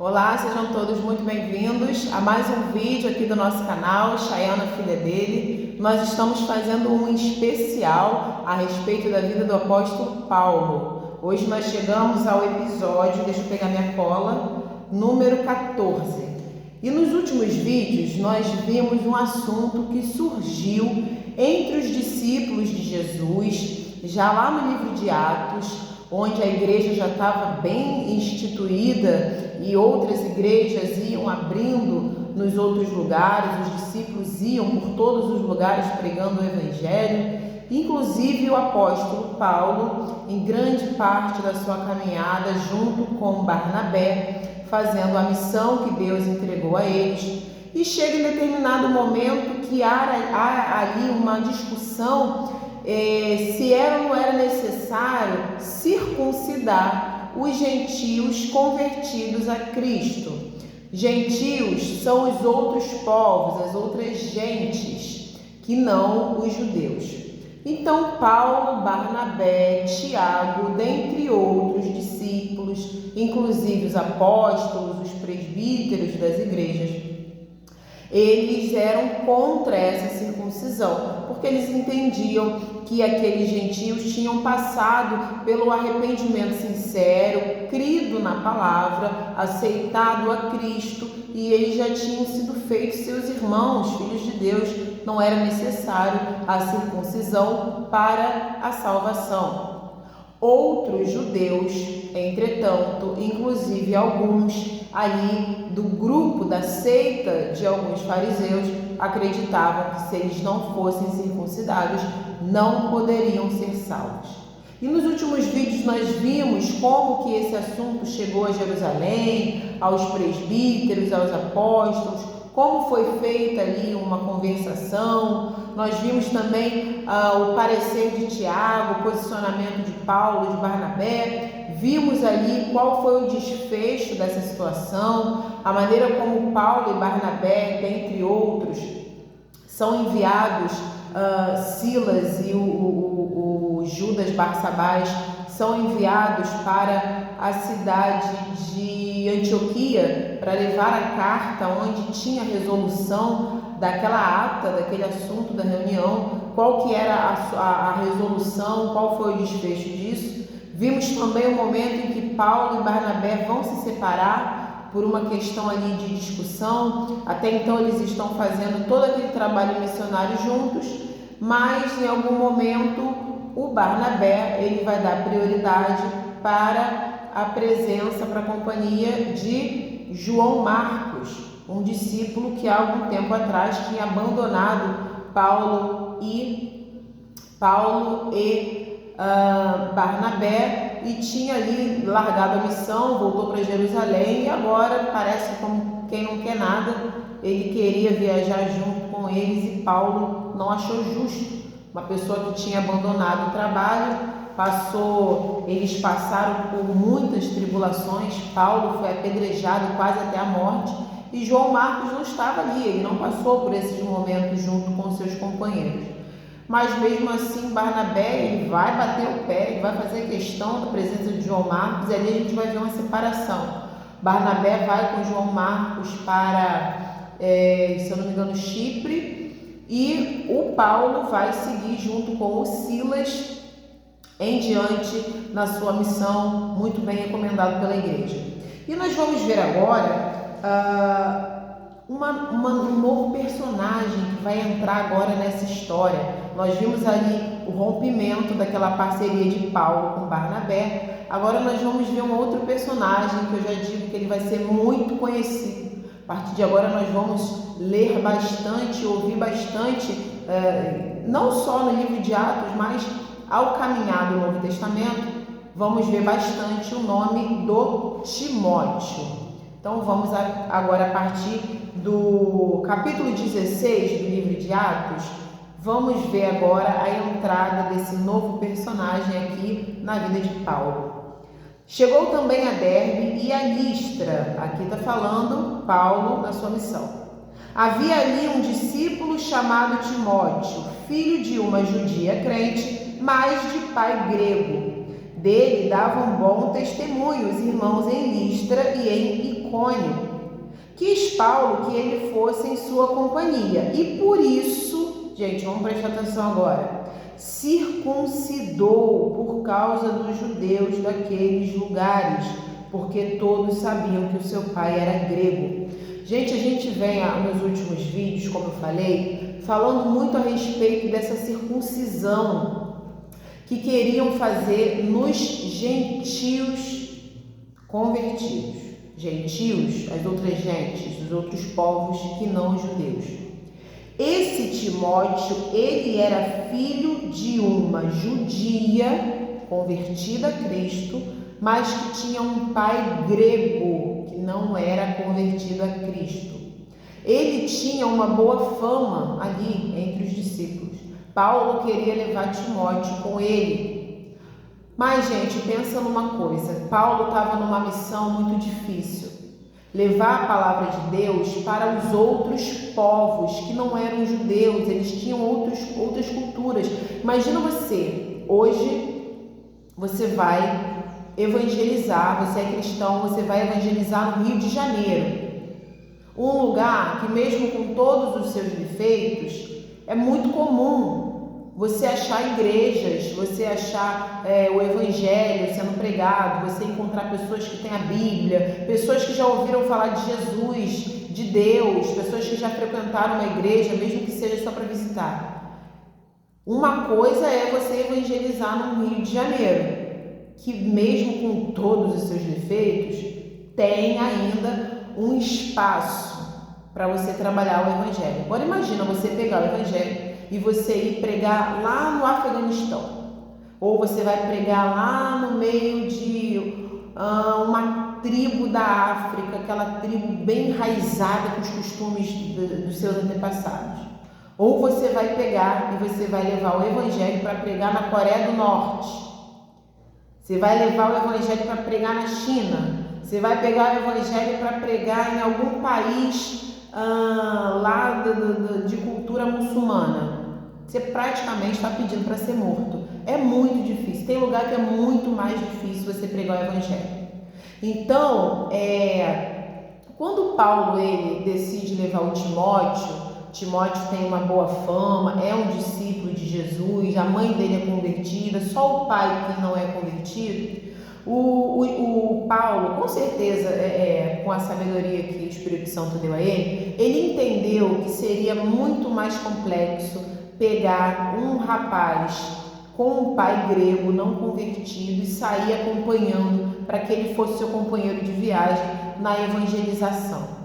Olá, sejam todos muito bem-vindos a mais um vídeo aqui do nosso canal, Chayana Filha dele. Nós estamos fazendo um especial a respeito da vida do apóstolo Paulo. Hoje nós chegamos ao episódio, deixa eu pegar minha cola, número 14. E nos últimos vídeos nós vimos um assunto que surgiu entre os discípulos de Jesus, já lá no livro de Atos, onde a igreja já estava bem instituída e outras igrejas iam abrindo nos outros lugares, os discípulos iam por todos os lugares pregando o evangelho, inclusive o apóstolo Paulo, em grande parte da sua caminhada junto com Barnabé, fazendo a missão que Deus entregou a eles. E chega em determinado momento que há ali uma discussão se era ou não era necessário circuncidar os gentios convertidos a Cristo. Gentios são os outros povos, as outras gentes, que não os judeus. Então Paulo, Barnabé, Tiago, dentre outros discípulos, inclusive os apóstolos, os presbíteros das igrejas, eles eram contra essa circuncisão, porque eles entendiam que aqueles gentios tinham passado pelo arrependimento sincero, crido na palavra, aceitado a Cristo, e eles já tinham sido feitos seus irmãos, filhos de Deus. Não era necessário a circuncisão para a salvação. Outros judeus, entretanto, inclusive alguns ali do grupo da seita de alguns fariseus, acreditavam que se eles não fossem circuncidados, não poderiam ser salvos. E nos últimos vídeos nós vimos como que esse assunto chegou a Jerusalém, aos presbíteros, aos apóstolos, como foi feita ali uma conversação. Nós vimos também o parecer de Tiago, o posicionamento de Paulo, de Barnabé. Vimos ali qual foi o desfecho dessa situação, a maneira como Paulo e Barnabé, dentre outros, são enviados, Silas e o Judas Barsabás são enviados para a cidade de Antioquia para levar a carta onde tinha a resolução daquela ata, daquele assunto da reunião, qual que era a resolução, qual foi o desfecho disso. Vimos também o momento em que Paulo e Barnabé vão se separar por uma questão ali de discussão. Até então eles estão fazendo todo aquele trabalho missionário juntos, mas em algum momento o Barnabé ele vai dar prioridade para a presença, para a companhia de João Marcos, um discípulo que há algum tempo atrás tinha abandonado Paulo e Barnabé e tinha ali largado a missão, voltou para Jerusalém e agora parece como quem não quer nada. Ele queria viajar junto com eles e Paulo não achou justo. Uma pessoa que tinha abandonado o trabalho, eles passaram por muitas tribulações. Paulo foi apedrejado quase até a morte e João Marcos não estava ali, ele não passou por esses momentos junto com seus companheiros. Mas mesmo assim Barnabé ele vai bater o pé, ele vai fazer questão da presença de João Marcos e ali a gente vai ver uma separação. Barnabé vai com João Marcos para, se eu não me engano, Chipre, e o Paulo vai seguir junto com o Silas em diante na sua missão, muito bem recomendado pela igreja. E nós vamos ver agora um novo personagem que vai entrar agora nessa história. Nós vimos ali o rompimento daquela parceria de Paulo com Barnabé. Agora nós vamos ver um outro personagem que eu já digo que ele vai ser muito conhecido. A partir de agora nós vamos ler bastante, ouvir bastante, não só no livro de Atos, mas ao caminhar do Novo Testamento, vamos ver bastante o nome do Timóteo. Então vamos agora, a partir do capítulo 16 do livro de Atos, vamos ver agora a entrada desse novo personagem aqui na vida de Paulo. Chegou também a Derbe e a Listra, aqui está falando Paulo na sua missão. Havia ali um discípulo chamado Timóteo, filho de uma judia crente, mas de pai grego. Dele davam bom testemunho os irmãos em Listra e em Icônio. Quis Paulo que ele fosse em sua companhia e por isso, gente, vamos prestar atenção agora, circuncidou por causa dos judeus daqueles lugares, porque todos sabiam que o seu pai era grego. Gente, a gente vem nos últimos vídeos, como eu falei, falando muito a respeito dessa circuncisão que queriam fazer nos gentios convertidos. Gentios, as outras gentes, os outros povos que não os judeus. Esse Timóteo, ele era filho de uma judia convertida a Cristo, mas que tinha um pai grego que não era convertido a Cristo. Ele tinha uma boa fama ali entre os discípulos. Paulo queria levar Timóteo com ele. Mas, gente, pensa numa coisa. Paulo estava numa missão muito difícil. Levar a palavra de Deus para os outros povos que não eram judeus. Eles tinham outras culturas. Imagina você, hoje, você vai evangelizar, você é cristão, você vai evangelizar no Rio de Janeiro. Um lugar que, mesmo com todos os seus defeitos, é muito comum você achar igrejas, você achar o evangelho sendo pregado, você encontrar pessoas que têm a Bíblia, pessoas que já ouviram falar de Jesus, de Deus, pessoas que já frequentaram uma igreja, mesmo que seja só para visitar. Uma coisa é você evangelizar no Rio de Janeiro, que mesmo com todos os seus defeitos, tem ainda um espaço para você trabalhar o evangelho. Agora imagina você pegar o evangelho e você ir pregar lá no Afeganistão, ou você vai pregar lá no meio de uma tribo da África, aquela tribo bem enraizada com os costumes dos seus antepassados, ou você vai pegar e você vai levar o evangelho para pregar na Coreia do Norte, você vai levar o evangelho para pregar na China, você vai pegar o evangelho para pregar em algum país lá de cultura muçulmana. Você praticamente está pedindo para ser morto. É muito difícil. Tem lugar que é muito mais difícil você pregar o evangelho. Então, quando Paulo ele decide levar o Timóteo tem uma boa fama, é um discípulo de Jesus, a mãe dele é convertida, só o pai que não é convertido. O Paulo, com certeza, com a sabedoria que o Espírito Santo deu a ele entendeu que seria muito mais complexo pegar um rapaz com um pai grego não convertido e sair acompanhando para que ele fosse seu companheiro de viagem na evangelização.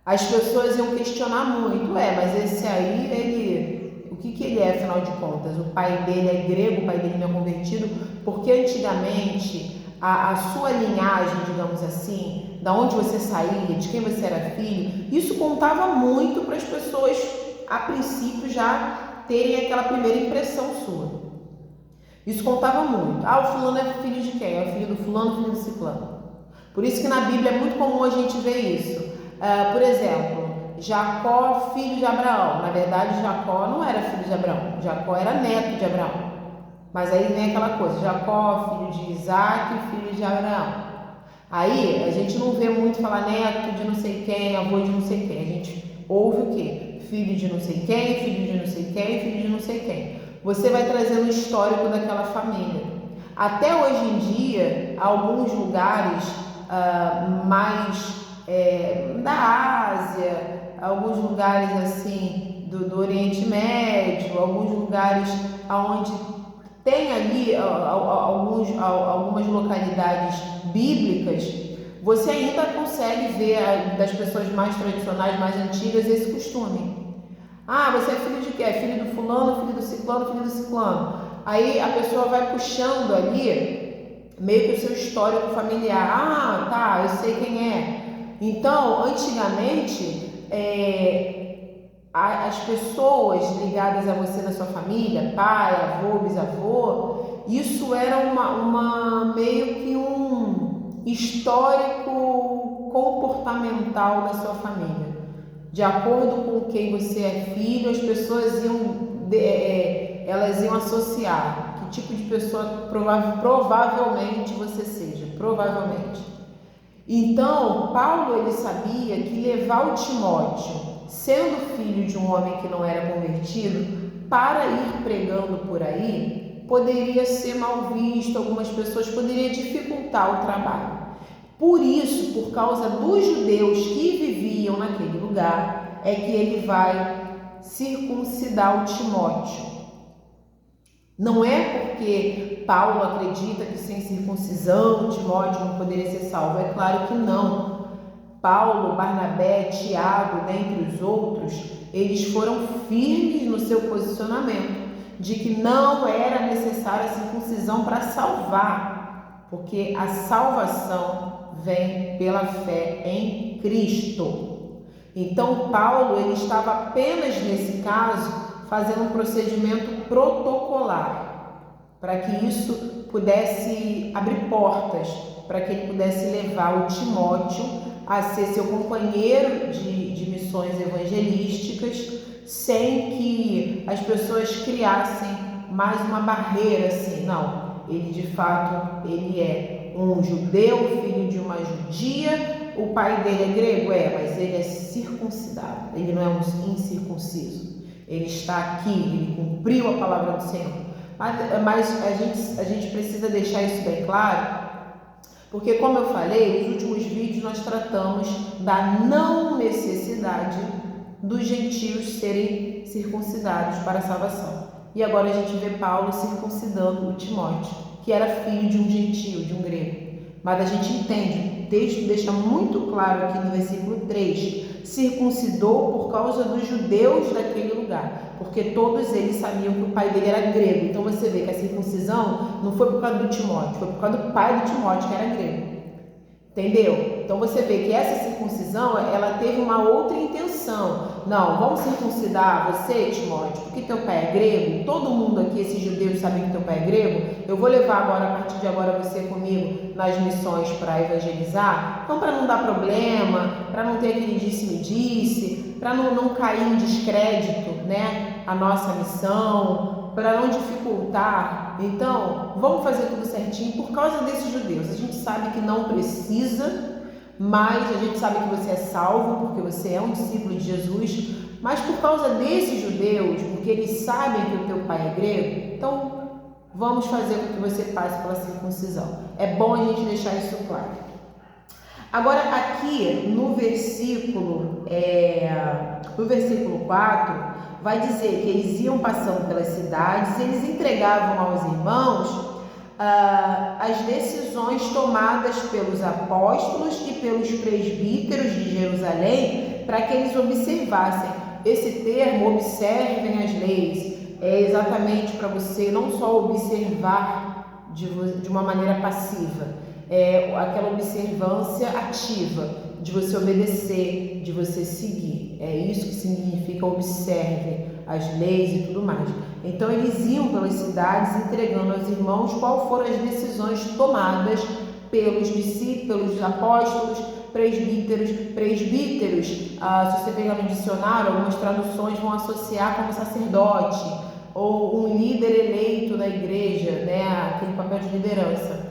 As pessoas iam questionar muito, mas esse aí, o que ele é, afinal de contas? O pai dele é grego, o pai dele não é convertido, porque antigamente a sua linhagem, digamos assim, da onde você saía, de quem você era filho, isso contava muito para as pessoas, a princípio, já terem aquela primeira impressão sua. Isso contava muito. O fulano é filho de quem? É filho do fulano, filho do ciclano. Por isso que na Bíblia é muito comum a gente ver isso. Por exemplo, Jacó, filho de Abraão. Na verdade, Jacó não era filho de Abraão. Jacó era neto de Abraão. Mas aí vem aquela coisa, Jacó, filho de Isaac, filho de Abraão. Aí a gente não vê muito falar neto de não sei quem, avô de não sei quem. A gente ouve o quê? Filho de não sei quem, filho de não sei quem, filho de não sei quem. Você vai trazendo o histórico daquela família. Até hoje em dia, alguns lugares mais da Ásia, alguns lugares assim do Oriente Médio, alguns lugares onde tem ali algumas localidades bíblicas, você ainda consegue ver das pessoas mais tradicionais, mais antigas, esse costume. Você é filho de quê? É filho do fulano, filho do ciclano, filho do ciclano. Aí a pessoa vai puxando ali meio que o seu histórico familiar. Tá, eu sei quem é. Então, antigamente, as pessoas ligadas a você na sua família, pai, avô, bisavô, isso era meio que um histórico comportamental da sua família. De acordo com quem você é filho, as pessoas iam associar que tipo de pessoa provavelmente você seja, provavelmente. Então, Paulo ele sabia que levar o Timóteo, sendo filho de um homem que não era convertido, para ir pregando por aí, poderia ser mal visto, algumas pessoas poderia dificultar o trabalho. Por isso, por causa dos judeus que viviam naquele lugar, é que ele vai circuncidar o Timóteo. Não é porque Paulo acredita que sem circuncisão Timóteo não poderia ser salvo. É claro que não. Paulo, Barnabé, Tiago, dentre os outros, eles foram firmes no seu posicionamento de que não era necessária a circuncisão para salvar, porque a salvação vem pela fé em Cristo. Então Paulo ele estava apenas nesse caso fazendo um procedimento protocolar para que isso pudesse abrir portas, para que ele pudesse levar o Timóteo a ser seu companheiro de missões evangelísticas, sem que as pessoas criassem mais uma barreira assim. Não, ele de fato ele é um judeu, filho de uma judia, o pai dele é grego, mas ele é circuncidado, ele não é um incircunciso, ele está aqui, ele cumpriu a palavra do Senhor. Mas a gente precisa deixar isso bem claro, porque como eu falei, nos últimos vídeos nós tratamos da não necessidade dos gentios serem circuncidados para a salvação. E agora a gente vê Paulo circuncidando o Timóteo, que era filho de um gentio, de um grego. Mas a gente entende, o texto deixa muito claro aqui no versículo 3, circuncidou por causa dos judeus daquele lugar, porque todos eles sabiam que o pai dele era grego. Então você vê que a circuncisão não foi por causa do Timóteo, foi por causa do pai do Timóteo, que era grego. Entendeu? Então você vê que essa circuncisão, ela teve uma outra intenção. Não, vamos circuncidar você, Timóteo, porque teu pai é grego. Todo mundo aqui, esses judeus, sabem que teu pai é grego. Eu vou levar agora, a partir de agora, você comigo nas missões para evangelizar. Então, para não dar problema, para não ter aquele disse-me-disse, para não cair em descrédito, né, a nossa missão, para não dificultar. Então, vamos fazer tudo certinho por causa desses judeus. A gente sabe que não precisa, mas a gente sabe que você é salvo, porque você é um discípulo de Jesus, mas por causa desses judeus, porque eles sabem que o teu pai é grego, então vamos fazer com que você passe pela circuncisão. É bom a gente deixar isso claro. Agora, aqui no versículo 4, vai dizer que eles iam passando pelas cidades e eles entregavam aos irmãos as decisões tomadas pelos apóstolos e pelos presbíteros de Jerusalém para que eles observassem. Esse termo, observem as leis, é exatamente para você não só observar de uma maneira passiva, é aquela observância ativa, de você obedecer, de você seguir. É isso que significa observe as leis e tudo mais. Então eles iam pelas cidades entregando aos irmãos qual foram as decisões tomadas pelos discípulos, pelos apóstolos, presbíteros. Se você pegar no dicionário, algumas traduções vão associar como sacerdote ou um líder eleito da igreja, né, aquele papel de liderança,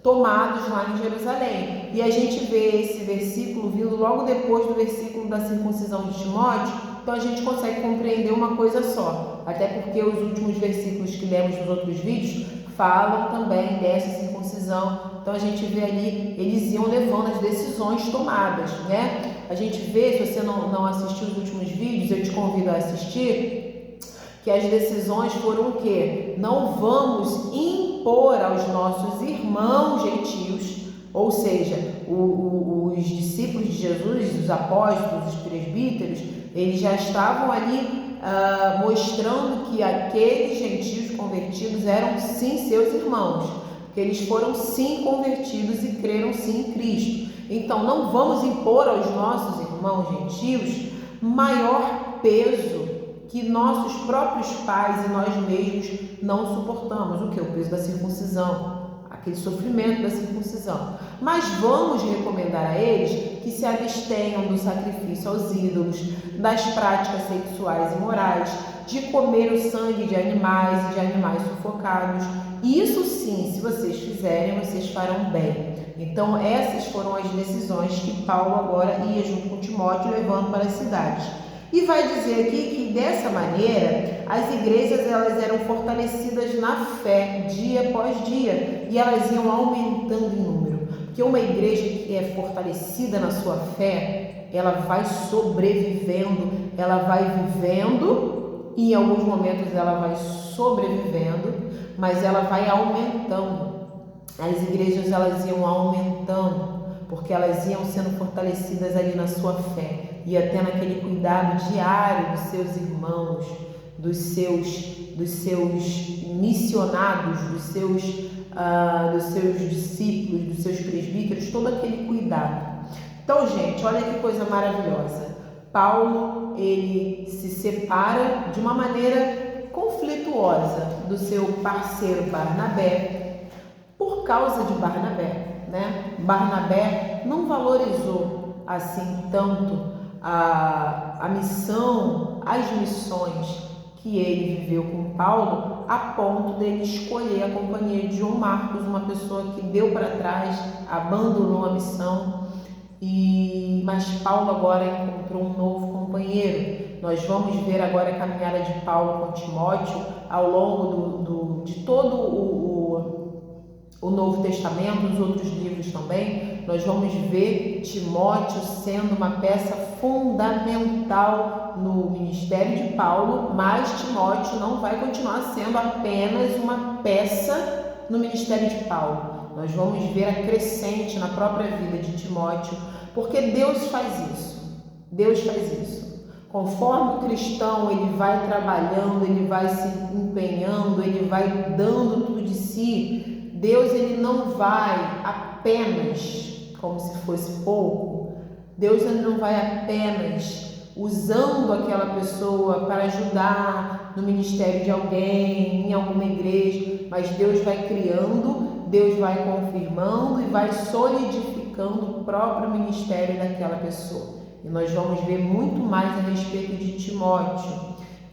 tomados lá em Jerusalém. E a gente vê esse versículo vindo logo depois do versículo da circuncisão de Timóteo, então a gente consegue compreender uma coisa só, até porque os últimos versículos que lemos nos outros vídeos falam também dessa circuncisão. Então a gente vê ali, eles iam levando as decisões tomadas, né? A gente vê, se você não assistiu os últimos vídeos, eu te convido a assistir, que as decisões foram o quê? Não vamos impor aos nossos irmãos gentios, ou seja, os discípulos de Jesus, os apóstolos, os presbíteros, eles já estavam ali mostrando que aqueles gentios convertidos eram sim seus irmãos, que eles foram sim convertidos e creram sim em Cristo. Então não vamos impor aos nossos irmãos gentios maior peso que nossos próprios pais e nós mesmos não suportamos. O que? O peso da circuncisão, aquele sofrimento da circuncisão. Mas vamos recomendar a eles que se abstenham do sacrifício aos ídolos, das práticas sexuais e morais, de comer o sangue de animais e de animais sufocados. Isso sim, se vocês fizerem, vocês farão bem. Então essas foram as decisões que Paulo agora ia junto com Timóteo levando para as cidades. E vai dizer aqui que dessa maneira as igrejas elas eram fortalecidas na fé dia após dia e elas iam aumentando em número. Porque uma igreja que é fortalecida na sua fé, ela vai sobrevivendo, ela vai vivendo e em alguns momentos ela vai sobrevivendo, mas ela vai aumentando. As igrejas elas iam aumentando, porque elas iam sendo fortalecidas ali na sua fé, ia tendo aquele cuidado diário dos seus irmãos, dos seus missionados, dos seus discípulos, dos seus presbíteros, todo aquele cuidado. Então, gente, olha que coisa maravilhosa. Paulo, ele se separa de uma maneira conflituosa do seu parceiro Barnabé, por causa de Barnabé, né? Barnabé não valorizou assim tanto a missão, as missões que ele viveu com Paulo, a ponto dele escolher a companhia de João Marcos, uma pessoa que deu para trás, abandonou a missão. Mas Paulo agora encontrou um novo companheiro. Nós vamos ver agora a caminhada de Paulo com Timóteo ao longo de todo o Novo Testamento, os outros livros também. Nós vamos ver Timóteo sendo uma peça fundamental no ministério de Paulo, mas Timóteo não vai continuar sendo apenas uma peça no ministério de Paulo. Nós vamos ver a crescente na própria vida de Timóteo, porque Deus faz isso. Deus faz isso. Conforme o cristão ele vai trabalhando, ele vai se empenhando, ele vai dando tudo de si, Deus ele não vai apenas como se fosse pouco. Deus ele não vai apenas usando aquela pessoa para ajudar no ministério de alguém, em alguma igreja, mas Deus vai criando, Deus vai confirmando e vai solidificando o próprio ministério daquela pessoa. E nós vamos ver muito mais a respeito de Timóteo.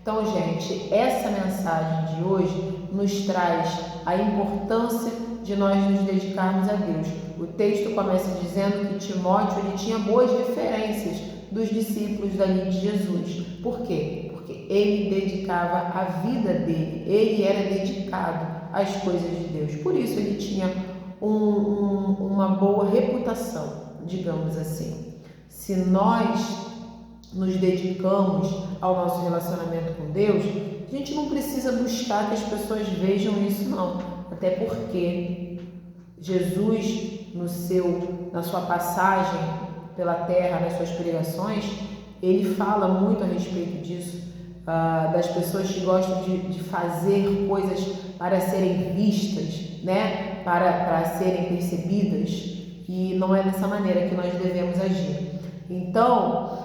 Então, gente, essa mensagem de hoje nos traz a importância de nós nos dedicarmos a Deus. O texto começa dizendo que Timóteo ele tinha boas referências dos discípulos dali de Jesus. Por quê? Porque ele dedicava a vida dele, ele era dedicado às coisas de Deus. Por isso ele tinha uma boa reputação, digamos assim. Se nós nos dedicamos ao nosso relacionamento com Deus, a gente não precisa buscar que as pessoas vejam isso, não. Até porque Jesus, na sua passagem pela terra, nas suas pregações, ele fala muito a respeito disso, das pessoas que gostam de fazer coisas para serem vistas, né? Para serem percebidas, e não é dessa maneira que nós devemos agir. Então,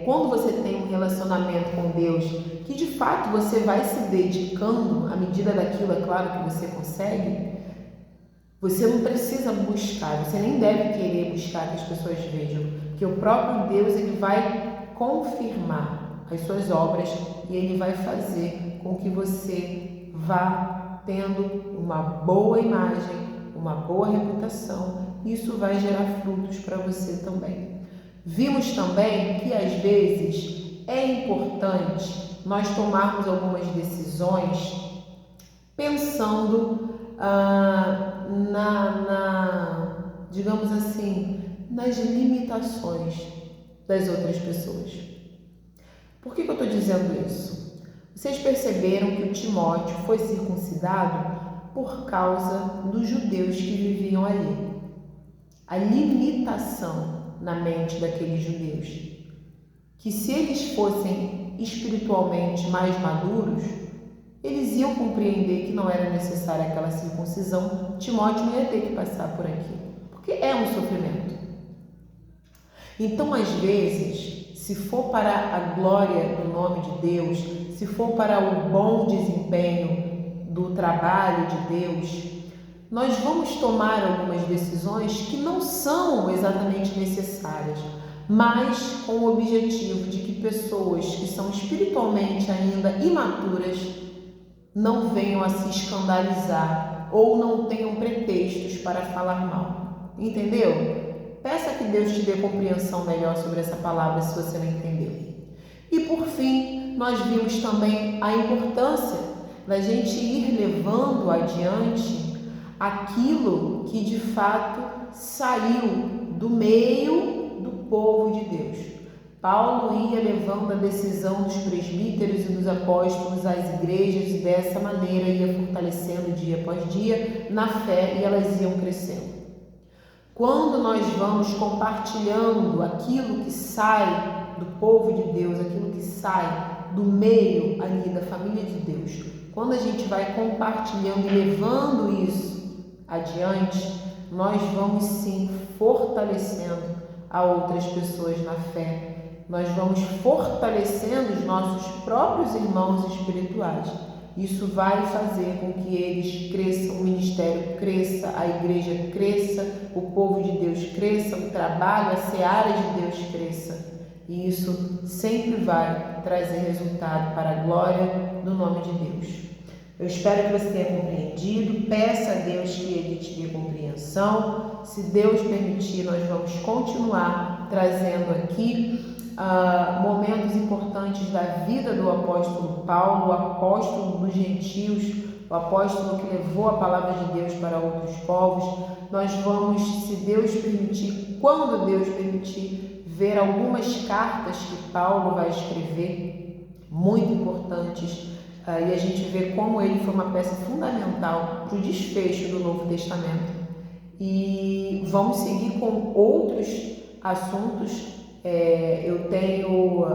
quando você tem um relacionamento com Deus, que de fato você vai se dedicando à medida daquilo, é claro que você consegue, você não precisa buscar, você nem deve querer buscar que as pessoas vejam, porque o próprio Deus ele vai confirmar as suas obras e ele vai fazer com que você vá tendo uma boa imagem, uma boa reputação. Isso vai gerar frutos para você também. Vimos também que às vezes é importante nós tomarmos algumas decisões pensando digamos assim, nas limitações das outras pessoas. Por que eu estou dizendo isso? Vocês perceberam que o Timóteo foi circuncidado por causa dos judeus que viviam ali. A limitação na mente daqueles judeus, que se eles fossem espiritualmente mais maduros, eles iam compreender que não era necessária aquela circuncisão. Timóteo não ia ter que passar por aquilo, porque é um sofrimento. Então, às vezes, se for para a glória do nome de Deus, se for para o bom desempenho do trabalho de Deus, nós vamos tomar algumas decisões que não são exatamente necessárias, mas com o objetivo de que pessoas que são espiritualmente ainda imaturas não venham a se escandalizar ou não tenham pretextos para falar mal. Entendeu? Peça que Deus te dê compreensão melhor sobre essa palavra se você não entendeu. E por fim, nós vimos também a importância da gente ir levando adiante aquilo que de fato saiu do meio do povo de Deus. Paulo ia levando a decisão dos presbíteros e dos apóstolos às igrejas e dessa maneira ia fortalecendo dia após dia na fé e elas iam crescendo. Quando nós vamos compartilhando aquilo que sai do povo de Deus, aquilo que sai do meio ali da família de Deus, quando a gente vai compartilhando e levando isso adiante, nós vamos sim fortalecendo a outras pessoas na fé. Nós vamos fortalecendo os nossos próprios irmãos espirituais. Isso vai fazer com que eles cresçam, o ministério cresça, a igreja cresça, o povo de Deus cresça, o trabalho, a seara de Deus cresça. E isso sempre vai trazer resultado para a glória do nome de Deus. Eu espero que você tenha compreendido. Peça a Deus que Ele te dê compreensão. Se Deus permitir, nós vamos continuar trazendo aqui momentos importantes da vida do apóstolo Paulo, o apóstolo dos gentios, o apóstolo que levou a palavra de Deus para outros povos. Nós vamos, se Deus permitir, quando Deus permitir, ver algumas cartas que Paulo vai escrever, muito importantes, e a gente vê como ele foi uma peça fundamental para o desfecho do Novo Testamento. E vamos seguir com outros assuntos. Eu tenho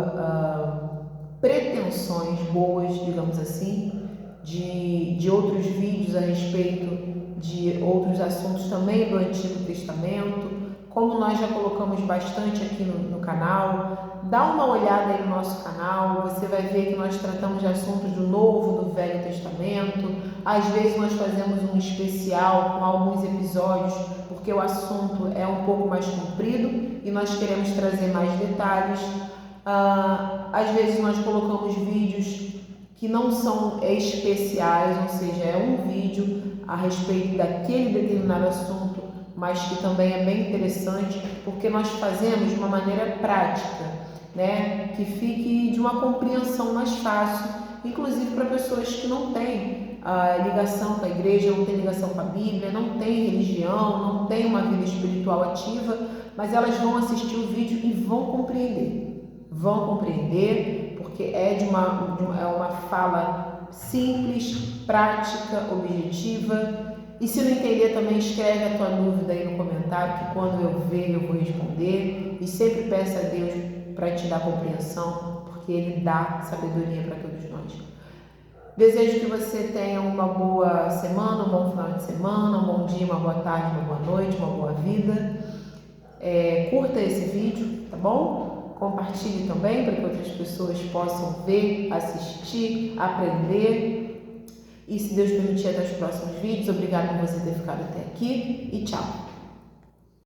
pretensões boas, digamos assim, de outros vídeos a respeito de outros assuntos também do Antigo Testamento. Como nós já colocamos bastante aqui no canal, dá uma olhada aí no nosso canal, você vai ver que nós tratamos de assuntos do Novo, do Velho Testamento. Às vezes nós fazemos um especial com alguns episódios, porque o assunto é um pouco mais comprido e nós queremos trazer mais detalhes. Às vezes nós colocamos vídeos que não são especiais, ou seja, é um vídeo a respeito daquele determinado assunto, mas que também é bem interessante, porque nós fazemos de uma maneira prática, né? Que fique de uma compreensão mais fácil, inclusive para pessoas que não têm ligação com a igreja, não têm ligação com a Bíblia, não têm religião, não têm uma vida espiritual ativa, mas elas vão assistir o vídeo e vão compreender, porque é uma fala simples, prática, objetiva. E se não entender também, escreve a tua dúvida aí no comentário, que quando eu ver eu vou responder. E sempre peça a Deus para te dar compreensão, porque Ele dá sabedoria para todos nós. Desejo que você tenha uma boa semana, um bom final de semana, um bom dia, uma boa tarde, uma boa noite, uma boa vida. Curta esse vídeo, tá bom? Compartilhe também para que outras pessoas possam ver, assistir, aprender. E se Deus permitir, até os próximos vídeos. Obrigada por você ter ficado até aqui e tchau!